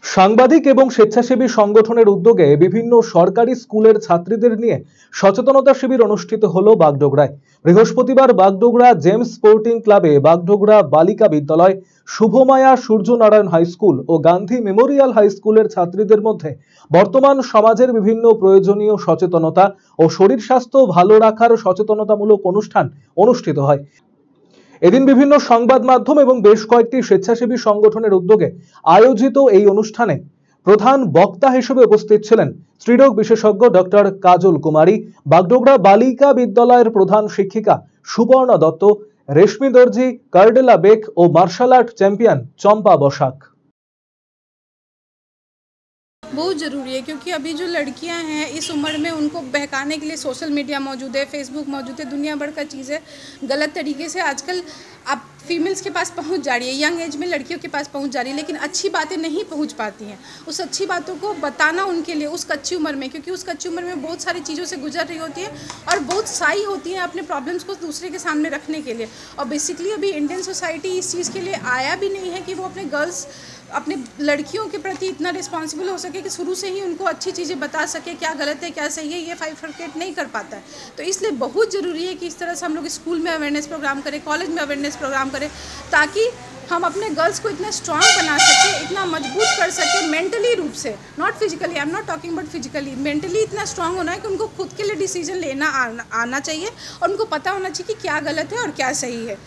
সাংবাদিক এবং স্বেচ্ছাসেবী সংগঠনের উদ্যোগে বিভিন্ন সরকারি স্কুলের ছাত্রীদের নিয়ে সচেতনতা শিবির অনুষ্ঠিত হলো বাগডোগরায়। বৃহস্পতিবার বাগডোগরা জেমস স্পোর্টিং ক্লাবে বাগডোগরা বালিকা বিদ্যালয়, শুভমায়া সূর্যনারায়ণ হাই স্কুল ও গান্ধী মেমোরিয়াল হাই স্কুলের ছাত্রীদের মধ্যে বর্তমান সমাজের বিভিন্ন প্রয়োজনীয় সচেতনতা ও শরীর স্বাস্থ্য ভালো রাখার সচেতনতামূলক অনুষ্ঠান অনুষ্ঠিত হয়। এদিন বিভিন্ন সংবাদ মাধ্যম এবং বেশ কয়েকটি স্বেচ্ছাসেবী সংগঠনের উদ্যোগে আয়োজিত এই অনুষ্ঠানে প্রধান বক্তা হিসেবে উপস্থিত ছিলেন স্ত্রীরোগ বিশেষজ্ঞ ডক্টর কাজল কুমারী, বাগডোগরা বালিকা বিদ্যালয়ের প্রধান শিক্ষিকা সুবর্ণা দত্ত, রেশমি দর্জি, কার্ডেলা বেক ও মার্শাল আর্ট চ্যাম্পিয়ন চম্পা বসাক। बहुत ज़रूरी है क्योंकि अभी जो लड़कियां हैं इस उम्र में उनको बहकाने के लिए सोशल मीडिया मौजूद है, फेसबुक मौजूद है, दुनिया भर का चीज़ है। गलत तरीके से आजकल अब फीमेल्स के पास पहुंच जा रही है, यंग एज में लड़कियों के पास पहुंच जा रही है, लेकिन अच्छी बातें नहीं पहुंच पाती हैं। उस अच्छी बातों को बताना उनके लिए उस कच्ची उम्र में, क्योंकि उस कच्ची उम्र में बहुत सारी चीज़ों से गुजर रही होती है और बहुत साई होती हैं अपने प्रॉब्लम्स को दूसरे के सामने रखने के लिए। और बेसिकली अभी इंडियन सोसाइटी इस चीज़ के लिए आया भी नहीं है कि वो अपने गर्ल्स, अपने लड़कियों के प्रति इतना रिस्पॉन्सिबल हो सके कि शुरू से ही उनको अच्छी चीज़ें बता सके, क्या गलत है क्या सही है, ये बाइफरकेट नहीं कर पाता है। तो इसलिए बहुत ज़रूरी है कि इस तरह से हम लोग स्कूल में अवेयरनेस प्रोग्राम करें, कॉलेज में अवेयरनेस प्रोग्राम करें, ताकि हम अपने गर्ल्स को इतना स्ट्रांग बना सके, इतना मजबूत कर सके मेंटली रूप से, not physically. I am not talking but physically, mentally इतना स्ट्रांग होना है कि उनको खुद के लिए डिसीजन लेना आना चाहिए और उनको पता होना चाहिए कि क्या गलत है और क्या सही है।